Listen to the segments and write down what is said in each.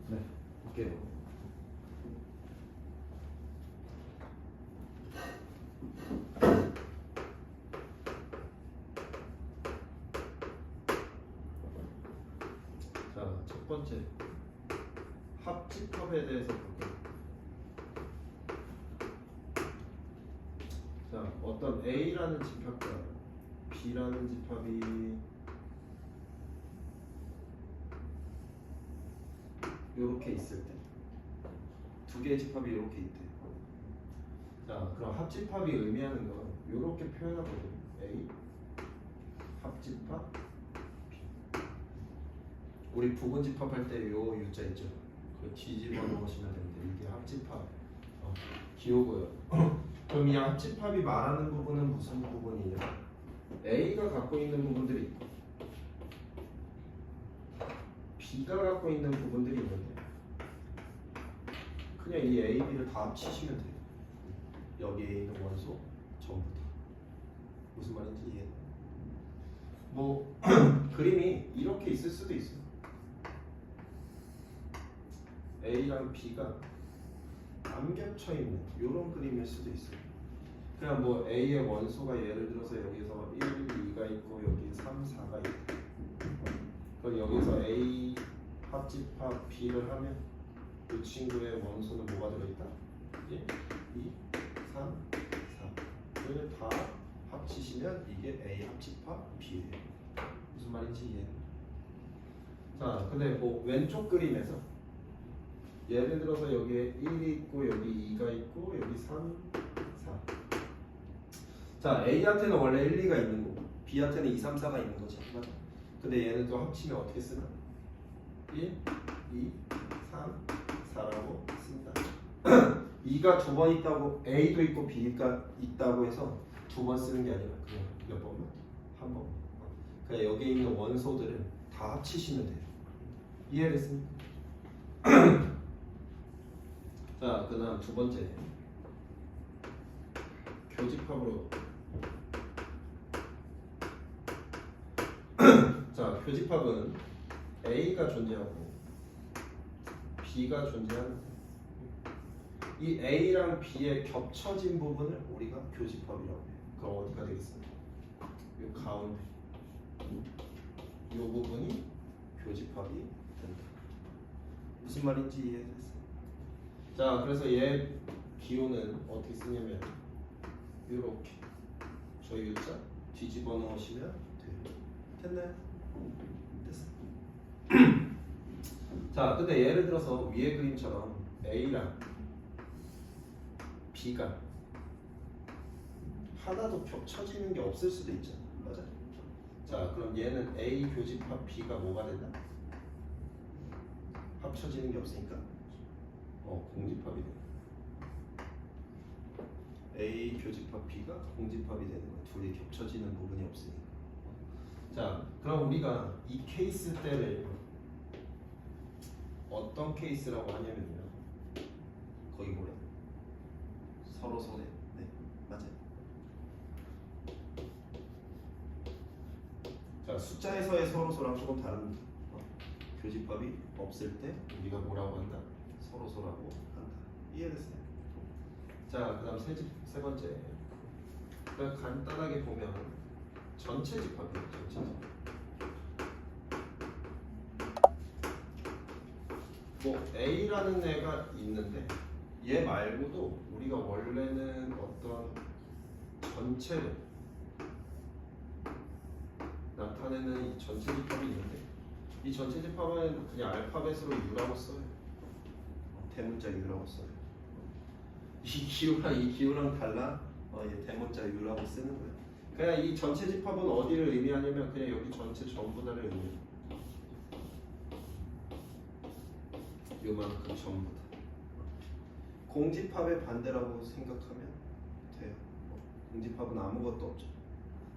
네, 볼게요. 자, 첫 번째 합집합에 대해서 볼게요. 자, 어떤 A라는 집합과 B라는 집합이 이렇게 있을 때, 두 개의 집합이 이렇게 있대. 자, 그럼 합집합이 의미하는 건 이렇게 표현하거든요. A 합집합 B. 우리 부분집합할 때 요 U자 있죠. 그 뒤집어 놓으시면 됩니다. 이게 합집합 기호고요. 그럼 이 합집합이 말하는 부분은 무슨 부분이냐? A가 갖고 있는 부분들이 있고 B가 갖고 있는 부분들이 있는데 그냥 이 A, B를 다 합치시면 돼요. 여기에 있는 원소 전부 다. 무슨 말인지 이해? 뭐 그림이 이렇게 있을 수도 있어요. A랑 B가 안 겹쳐 있는 이런 그림일 수도 있어요. 그냥 뭐 A의 원소가 예를 들어서 여기서 1, 2가 있고 여기 3, 4가 있고 그럼 여기서 A 합집합 B를 하면 그 친구의 원소는 뭐가 들어있다? 1, 2, 3, 4를 다 합치시면 이게 A 합집합 B예요. 무슨 말인지 이해? 자, 근데 뭐 왼쪽 그림에서 예를 들어서 여기에 1이 있고 여기 2가 있고 여기 3, 4. 자, A한테는 원래 1, 2가 있는 거고 B한테는 2, 3, 4가 있는 거지. 맞아? 근데 얘는 또 합치면 어떻게 쓰나? 1, 2, 3, 4라고 씁니다. 2가 두 번 있다고 A도 있고 B가 있다고 해서 두 번 쓰는 게 아니라 그냥 몇 번만? 한 번. 그냥 여기에 있는 원소들을 다 합치시면 돼요. 이해됐습니까? 자, 그 다음 두 번째 교집합으로 자, 교집합은 A가 존재하고 B가 존재하는 이 A랑 B의 겹쳐진 부분을 우리가 교집합이라고 해요. 그럼 어디가 되겠습니까? 이 가운데 이 부분이 교집합이 된다. 무슨 말인지 이해됐어요? 자, 그래서 얘 기호는 어떻게 쓰냐면 이렇게 저 U자 뒤집어 넣으시면 돼요. 됐나요? 됐어. 자, 근데 예를 들어서 위의 그림처럼 A랑 B가 하나도 겹쳐지는 게 없을 수도 있잖아. 맞아? 자, 그럼 얘는 A 교집합 B가 뭐가 된다? 합쳐지는 게 없으니까 공집합이 된다. A 교집합 B가 공집합이 되는 거야. 둘이 겹쳐지는 부분이 없으니까. 자, 그럼 우리가 이 케이스 때를 어떤 케이스라고 하냐면요. 거기 뭐래? 서로소래. 네, 맞아요. 자, 숫자에서의 서로소랑 조금 다릅니다. 교집합이 없을 때 우리가 뭐라고 한다? 서로소라고 한다. 이해됐어요? 자, 그 다음 세 번째. 그러니까 간단하게 보면 전체 집합이에요. 전체 집합. 뭐 A라는 애가 있는데 얘 말고도 우리가 원래는 어떤 전체를 나타내는 이 전체 집합이 있는데 이 전체 집합은 그냥 알파벳으로 U라고 써요. 대문자 U라고 써요. 이 기호랑 달라. 얘 대문자 U라고 쓰는 거예요. 그냥 이 전체 집합은 어디를 의미하냐면 그냥 여기 전체 전부 다를 의미해요. 요만큼 전부 다. 공집합의 반대라고 생각하면 돼요. 공집합은 아무것도 없죠.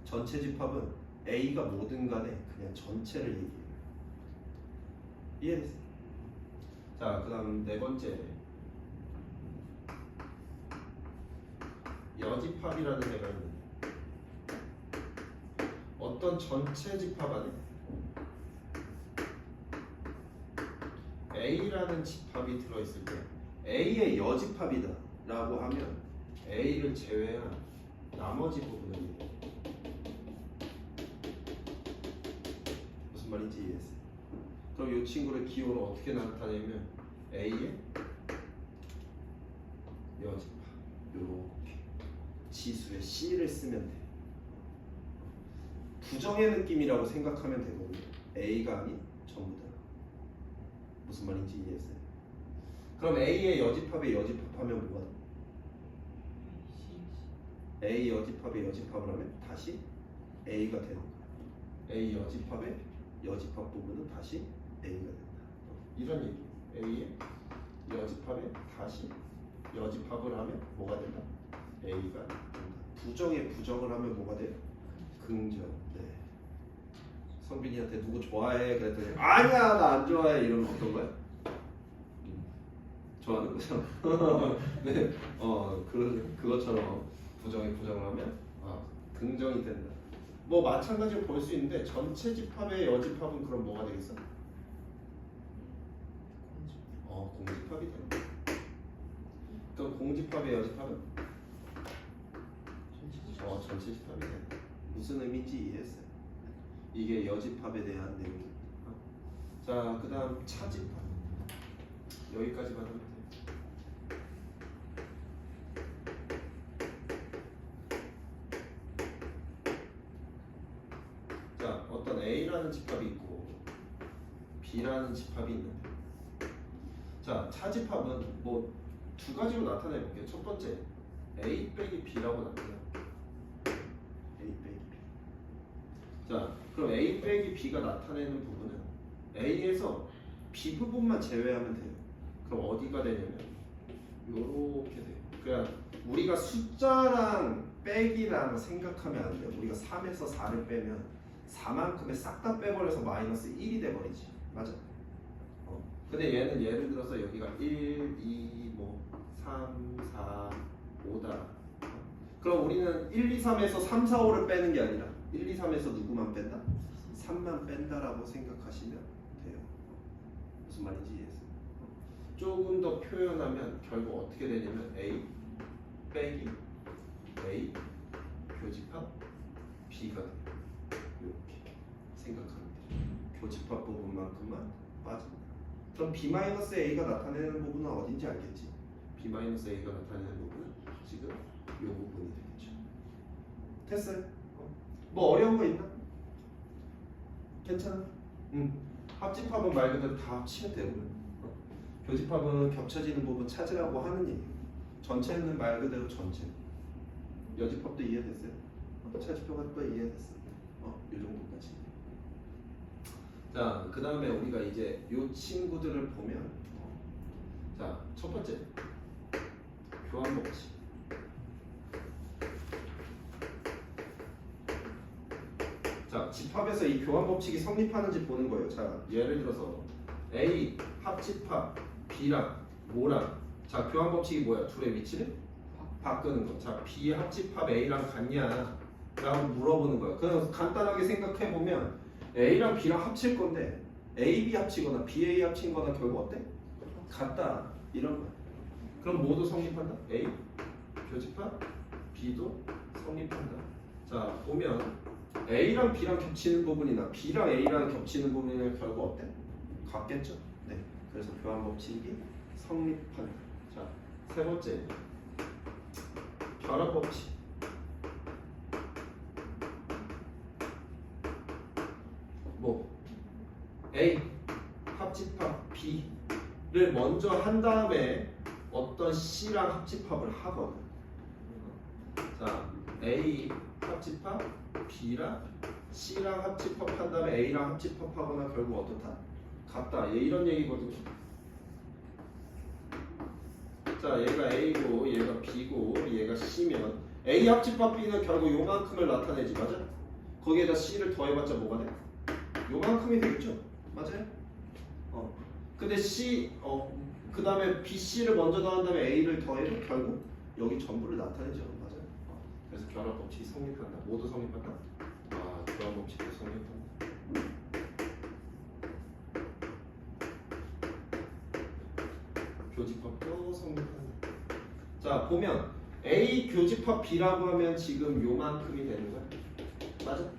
전체 집합은 A가 뭐든 간에 그냥 전체를 얘기해요. 이해됐어요? 자, 그 다음 네 번째. 여집합이라는 애가 있는데 어떤 전체 집합 안에 A라는 집합이 들어있을 때 A의 여집합이다 라고 하면 A를 제외한 나머지 부분을 얘기해. 무슨 말인지 이해했어요? 그럼 이 친구를 기호로 어떻게 나타내면 A의 여집합 요렇게 지수의 C를 쓰면 돼. 부정의 느낌이라고 생각하면 되거든요. A가 아닌 전부 다. 무슨 말인지 이해했어요? 그럼 A의 여집합에 여집합하면 뭐가 돼? A 여집합에 여집합을 하면 다시 A가 되는 거야. A 여집합에 여집합 부분은 다시 A가 된다. 이런 얘기. A의 여집합에 다시 여집합을 하면 뭐가 된다? A가 된다. 부정에 부정을 하면 뭐가 돼요? 긍정. 네. 성빈이한테 누구 좋아해? 그랬더니 아니야 나 안 좋아해 이러면 어떤 거야? 좋아하는 거죠. 네. 그것처럼 부정에 부정을 하면 긍정이 된다. 뭐 마찬가지로 볼 수 있는데 전체 집합의 여집합은 그럼 뭐가 되겠어? 공집합이 된다. 그럼 공집합의 여집합은 전체 집합이 된다. 무슨 의미인지 이해했어요? 이게 여집합에 대한 내용입니다. 자, 그 다음 차집합. 여기까지만 하면 돼요. 자, 어떤 A라는 집합이 있고 B라는 집합이 있는데, 자, 차집합은 뭐 두 가지로 나타내 볼게요. 첫 번째, A 빼기 B라고 나타내요. A 빼기 B. 자, 그럼 A 빼기 B가 나타내는 부분은 A에서 B 부분만 제외하면 돼요. 그럼 어디가 되냐면 요렇게 돼요. 그러니까 우리가 숫자랑 빼기랑 생각하면 안 돼요. 우리가 3에서 4를 빼면 4만큼의 싹 다 빼버려서 마이너스 1이 돼버리지. 맞아? 근데 얘는 예를 들어서 여기가 1, 2, 뭐 3, 4, 5다. 그럼 우리는 1, 2, 3에서 3, 4, 5를 빼는 게 아니라 1, 2, 3에서 누구만 뺀다? 3만 뺀다라고 생각하시면 돼요. 무슨 말인지 이해했어요? 조금 더 표현하면 결국 어떻게 되냐면 A 빼기 A 교집합 B가 돼요. 이렇게 생각하면 돼요. 교집합 부분만큼만 빠진다. 그럼 B-A가 나타내는 부분은 어딘지 알겠지? B-A가 나타내는 부분은 지금 이 부분이 되겠죠. 됐어요? 뭐 어려운 거 있나? 괜찮아? 합집합은 말 그대로 다 합치면 되고요. 교집합은 겹쳐지는 부분 찾으라고 하는 얘기. 전체는 말 그대로 전체. 여집합도 이해됐어요? 차집합도 이해됐어. 이 정도까지. 자, 그 다음에 우리가 이제 이 친구들을 보면, 자, 첫 번째 교환 법칙. 자, 집합에서 이 교환 법칙이 성립하는지 보는 거예요. 자, 예를 들어서 A 합집합 B랑 뭐랑, 자, 교환 법칙이 뭐야? 둘의 위치를 바꾸는 거. 자, B 합집합 A랑 같냐? 라고 물어보는 거야. 그냥 간단하게 생각해 보면 A랑 B랑 합칠 건데 A, B 합치거나 B, A 합친 거나 결국 어때? 같다. 이런 거야. 그럼 모두 성립한다? A 교집합 B도 성립한다. 자, 보면 A랑 B랑 겹치는 부분이나 B랑 A랑 겹치는 부분이나 결국 어때? 같겠죠? 네. 그래서 교환 법칙이 성립한다. 자, 세 번째 결합 법칙. 뭐 A 합집합 B를 먼저 한 다음에 어떤 C랑 합집합을 하거든. 자, A 합집합 B랑 C랑 합집합한 다음에 A랑 합집합하거나 결국 어떻다? 같다. 얘 이런 얘기거든요. 자, 얘가 A고 얘가 B고 얘가 C면 A 합집합 B는 결국 요만큼을 나타내지. 맞아? 거기에다 C를 더해봤자 뭐가 돼? 요만큼이 되겠죠? 맞아요? 근데 C, 그 다음에 BC를 먼저 더한 다음에 A를 더해도 결국 여기 전부를 나타내죠. 맞아요? 그래서 결합 법칙이 성립한다. 모두 성립한다? 결합 법칙도 성립한다. 교집합도 성립한다. 자 보면 A 교집합 B라고 하면 지금 요만큼이 되는 거야. 맞아?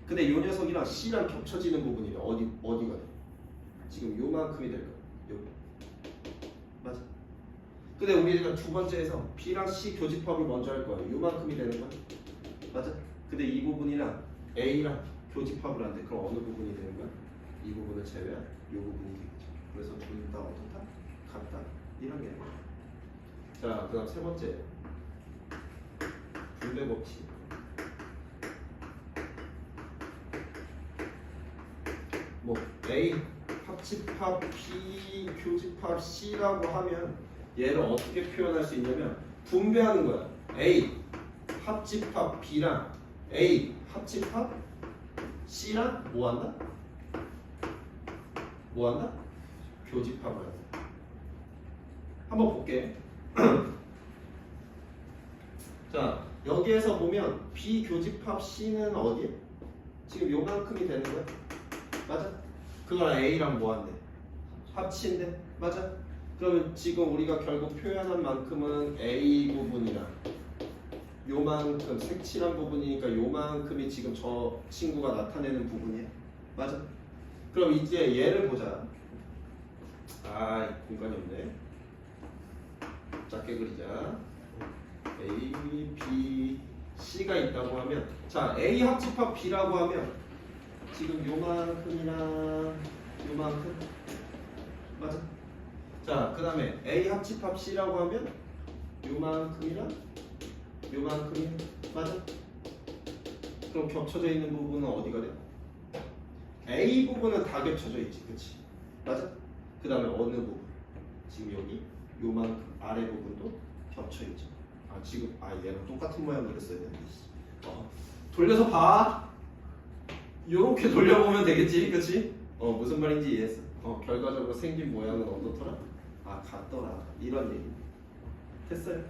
근데 요 녀석이랑 C랑 겹쳐지는 부분이래. 어디가 돼? 지금 요만큼이 될 거야. 여기. 맞아? 근데 우리가 두 번째에서 B랑 C 교집합을 먼저 할 거야. 요만큼이 되는 거야. 맞아? 근데 이 부분이랑 A랑 교집합을 한대. 그럼 어느 부분이 되는 거야? 이 부분을 제외한 이 부분이 되겠죠. 그래서 둘 다 어떻다? 같다. 이런 게. 자, 그다음 세 번째 분배 법칙. 뭐 A 합집합 B 교집합 C라고 하면 얘를 어떻게 표현할 수 있냐면 분배하는 거야. A 합집합 B랑 A 합집합 C랑 뭐 한다? 뭐 한다? 교집합을 한다. 한번 볼게. 자 여기에서 보면 B 교집합 C는 어디에? 지금 요만큼이 되는 거야. 맞아? 그거랑 A랑 뭐 한대? 합치인데? 맞아? 그러면 지금 우리가 결국 표현한 만큼은 A 부분이랑 요만큼 색칠한 부분이니까 요만큼이 지금 저 친구가 나타내는 부분이야. 맞아? 그럼 이제 얘를 보자. 아, 공간이 없네. 작게 그리자. A, B, C가 있다고 하면 자, A 합집합 B라고 하면 지금 요만큼이랑 요만큼. 맞아? 자, 그 다음에 A 합집합 C라고 하면 요만큼이랑 요만큼이. 맞아? 그럼 겹쳐져 있는 부분은 어디가 돼? A 부분은 다 겹쳐져 있지. 그치? 맞아? 그 다음에 어느 부분? 지금 여기 요만큼 아래 부분도 겹쳐 있죠. 아 지금 얘랑 똑같은 모양 그렸어야 되는데. 돌려서 봐. 요렇게 돌려보면 되겠지. 그치? 무슨 말인지 이해했어. 결과적으로 생긴 모양은 어떻더라? 같더라. 이런 얘기. 됐어요?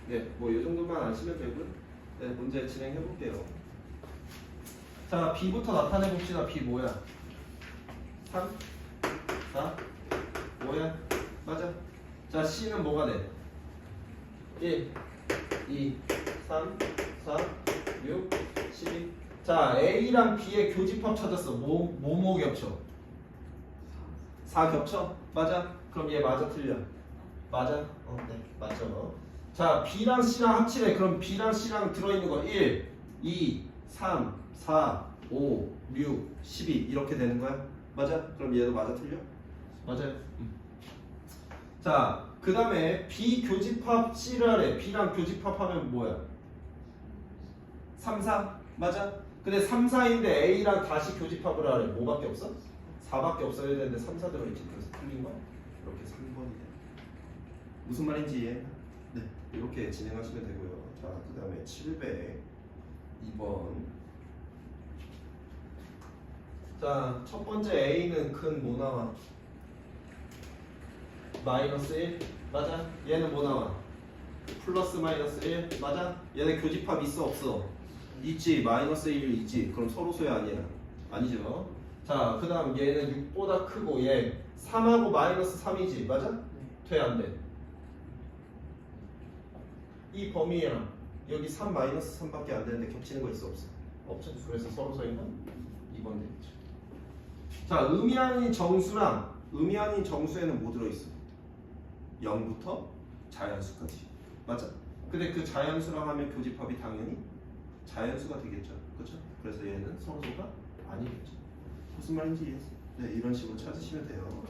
네, 뭐 이 정도만 아시면 되고요. 네, 문제 진행해 볼게요. 자, B부터 나타내 봅시다. B 뭐야? 3, 4, 뭐야? 맞아. 자, C는 뭐가 돼? 1, 2, 3, 4, 6, 12. 자, A랑 B의 교집합 찾았어. 뭐 겹쳐? 4 겹쳐? 맞아? 그럼 얘 맞아 틀려? 맞아? 네, 맞죠. 자, B랑 C랑 합치래. 그럼 B랑 C랑 들어있는 거 1, 2, 3, 4, 5, 6, 12 이렇게 되는 거야? 맞아? 그럼 얘도 맞아 틀려? 맞아요. 자, 그 다음에 B 교집합 C를 하래. B랑 교집합하면 뭐야? 3, 4? 맞아? 근데 3, 4인데 A랑 다시 교집합을 하래. 뭐밖에 없어? 4밖에 없어야 되는데 3, 4 들어있지. 그래서 틀린 거야? 이렇게 3번이 돼. 무슨 말인지 이해해? 네, 이렇게 진행하시면 되고요. 자, 그 다음에 702번. 자, 첫 번째 A는 근 뭐 나와? 마이너스 1. 맞아? 얘는 뭐 나와? 플러스 마이너스 1. 맞아? 얘네 교집합 있어 없어? 있지. 마이너스 1 있지. 그럼 서로 소야 아니야? 아니죠. 자, 그 다음 얘는 6보다 크고 얘 3하고 마이너스 3이지. 맞아? 돼 안 돼? 이 범위랑 여기 3 마이너스 3밖에 안 되는데 겹치는 거 있어 없어? 없죠. 그래서 서로 소인 건 2번 되겠죠. 자, 의미 아닌 정수랑 의미 아닌 정수에는 뭐 들어있어? 0부터 자연수까지. 맞아? 근데 그 자연수랑 하면 교집합이 당연히 자연수가 되겠죠. 그렇죠? 그래서 얘는 서로소가 아니겠죠. 무슨 말인지 이해했어? 네, 이런 식으로 찾으시면 돼요.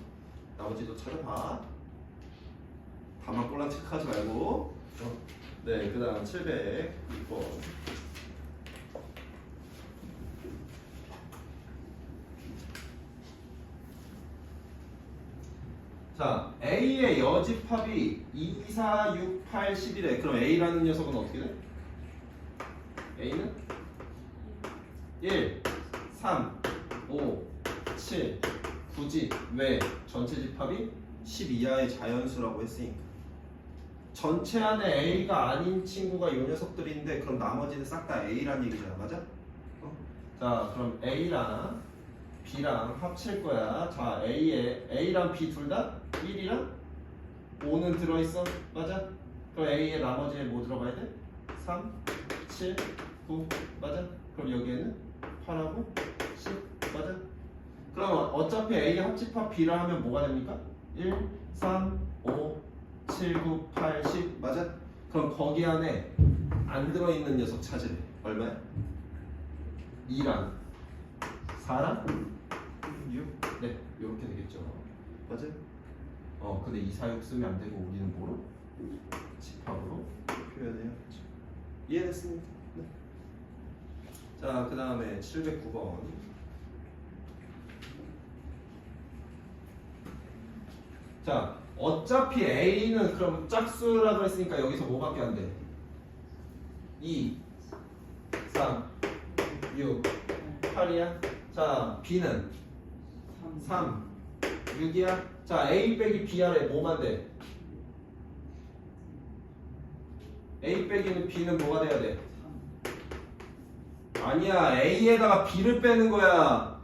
나머지도 찾아봐. 다만 꼴랑 체크하지 말고. 네, 그 다음 706번. 자, A의 여집합이 2, 4, 6, 8, 11에 그럼 A라는 녀석은 어떻게 돼? A는 1, 3, 5, 7, 9지. 왜? 전체 집합이 10 이하의 자연수라고 했으니까. 전체 안에 A가 아닌 친구가 이 녀석들인데 그럼 나머지는 싹 다 A란 얘기잖아. 맞아? 자, 그럼 A랑 B랑 합칠 거야. 자, A랑 B 둘 다 1이랑 5는 들어있어? 맞아? 그럼 A에 나머지에 뭐 들어가야 돼? 3, 7, 9 맞아? 그럼 여기에는 8하고 10 맞아? 그럼 어차피 A 합집합 B를 하면 뭐가 됩니까? 1, 3, 5, 7, 9, 8, 10 맞아? 그럼 거기 안에 안 들어있는 녀석 찾으래. 얼마야? 2랑 4랑 6? 네, 이렇게 되겠죠. 맞아? 근데 2, 4, 6 쓰면 안 되고 우리는 뭐로? 집합으로 표현해야 하죠. 이해됐습니까? 네. 자, 그 다음에 709번. 자, 어차피 A는 그럼 짝수라고 했으니까 여기서 뭐밖에 안 돼? 2, 3, 6, 8이야. 자, B는 3, 6이야. 자, A 빼기 B 아래 뭐만 돼? A 빼기는 B는 뭐가 돼야 돼? 아니야, A에다가 B를 빼는 거야.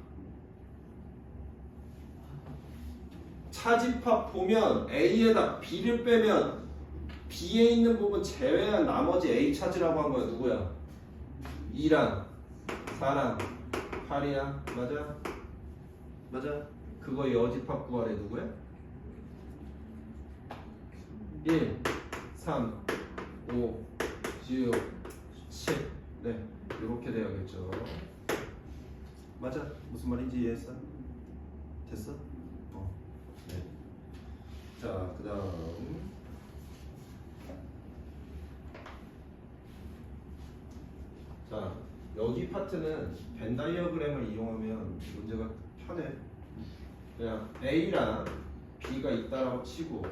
차집합 보면 A에다 B를 빼면 B에 있는 부분 제외한 나머지 A 찾으라고 한 거야. 누구야? 2랑 4랑 8이야. 맞아? 맞아? 그거 여집합 구하래. 누구야? 1, 3, 5, 6, 7. 네, 이렇게 돼야겠죠. 맞아? 무슨 말인지 이해했어? 됐어? 네. 자, 그 다음 자, 여기 파트는 벤 다이어그램을 이용하면 문제가 편해. 그냥 A랑 B가 있다라고 치고,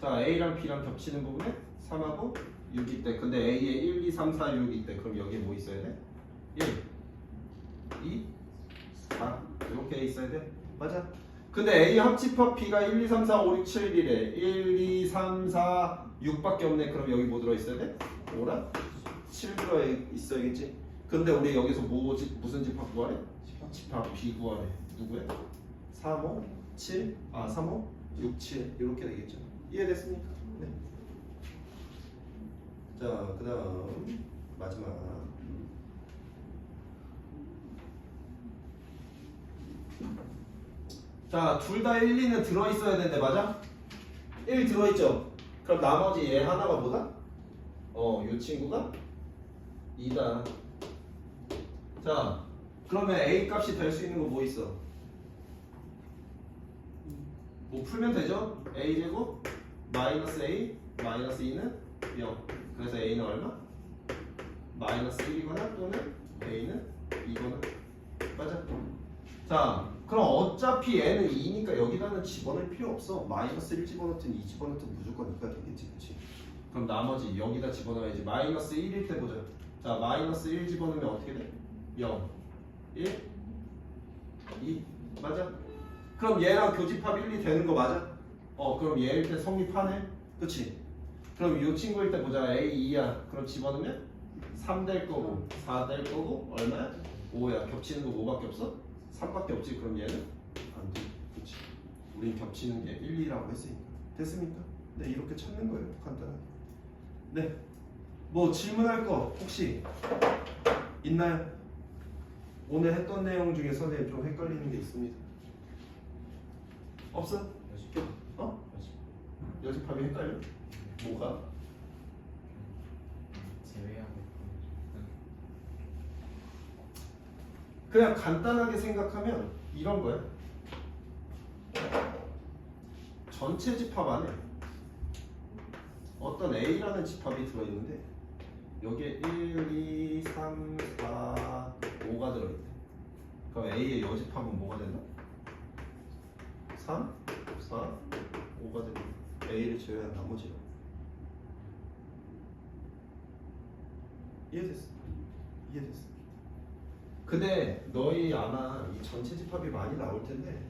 자, A랑 B랑 겹치는 부분에 3하고 6이 있대. 근데 A에 1, 2, 3, 4, 6이 있대. 그럼 여기에 뭐 있어야 돼? 1, 2, 4 이렇게 있어야 돼. 맞아? 근데 A 합집합 B가 1, 2, 3, 4, 5, 6, 7이래. 1, 2, 3, 4, 6밖에 없네. 그럼 여기 뭐 들어있어야 돼? 5랑 7 들어있어야겠지. 근데 우리 여기서 무슨 집합 구하래? 집합 B 구하래. 누구야? 3, 5, 7, 3, 5, 6, 7 이렇게 되겠죠. 이해됐습니까? 네. 자, 그 다음 마지막 자, 둘 다 1, 2는 들어있어야 되는데 맞아? 1 들어있죠? 그럼 나머지 얘 하나가 뭐다? 이 친구가 2다. 자, 그러면 A 값이 될 수 있는 거 뭐 있어? 뭐 풀면 되죠? A제곱 마이너스 A 마이너스 2는 0. 그래서 A는 얼마? 마이너스 1이거나 또는 A는 2거나. 맞아? 자, 그럼 어차피 N은 2니까 여기다는 집어넣을 필요 없어. 마이너스 1 집어넣든 2 집어넣든 무조건 2가 되겠지. 그치? 그럼 나머지 여기다 집어넣어야지. 마이너스 1일 때 보자. 자, 마이너스 1 집어넣으면 어떻게 돼? 0, 1, 2. 맞아? 그럼 얘랑 교집합 1, 2 되는 거 맞아? 그럼 얘일 때 성립하네? 그치? 그럼 이 친구일 때 보자. A 2야. 그럼 집어넣으면 3 될 거고 4 될 거고 얼마야? 5야. 겹치는 거 뭐밖에 없어? 3밖에 없지. 그럼 얘는 안 돼. 그치? 우린 겹치는 게 1, 2라고 했으니까. 됐습니까? 네, 이렇게 찾는 거예요. 간단하게. 네. 뭐 질문할 거 혹시 있나요? 오늘 했던 내용 중에 선생님 좀 헷갈리는 게 있습니다. 없어? 여집합이 헷갈려? 뭐가? 제외하고 그냥 간단하게 생각하면 이런 거야. 전체 집합 안에 어떤 A라는 집합이 들어있는데 여기에 1, 2, 3, 4, 5가 들어있대. 그럼 A의 여집합은 뭐가 된다? 3, 4, 5가 된다. A를 제외한 나머지로. 이해됐어? 이해됐어? 근데 너희 아마 이 전체 집합이 많이 나올 텐데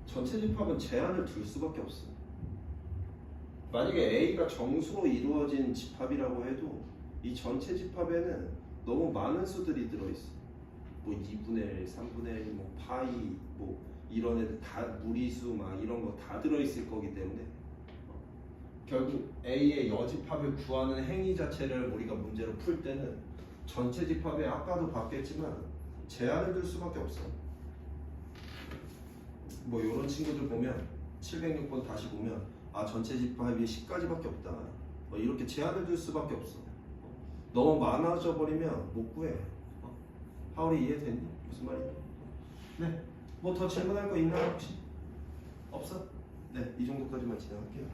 전체 집합은 제한을 둘 수밖에 없어. 만약에 A가 정수로 이루어진 집합이라고 해도 이 전체 집합에는 너무 많은 수들이 들어있어. 뭐 2분의 1, 3분의 1, 뭐 파이 뭐 이런 애들 다 무리수 막 이런 거 다 들어있을 거기 때문에 결국 A의 여집합을 구하는 행위 자체를 우리가 문제로 풀 때는 전체 집합에 아까도 봤겠지만 제한을 둘 수밖에 없어. 뭐 이런 친구들 보면 706번 다시 보면 아 전체 집합이 10가지밖에 없다. 뭐 이렇게 제한을 둘 수밖에 없어. 너무 많아져 버리면 못 구해. 하울이 이해됐니? 무슨 말이야? 네. 뭐 더 질문할 거 있나 혹시? 없어? 네, 이 정도까지만 진행할게요.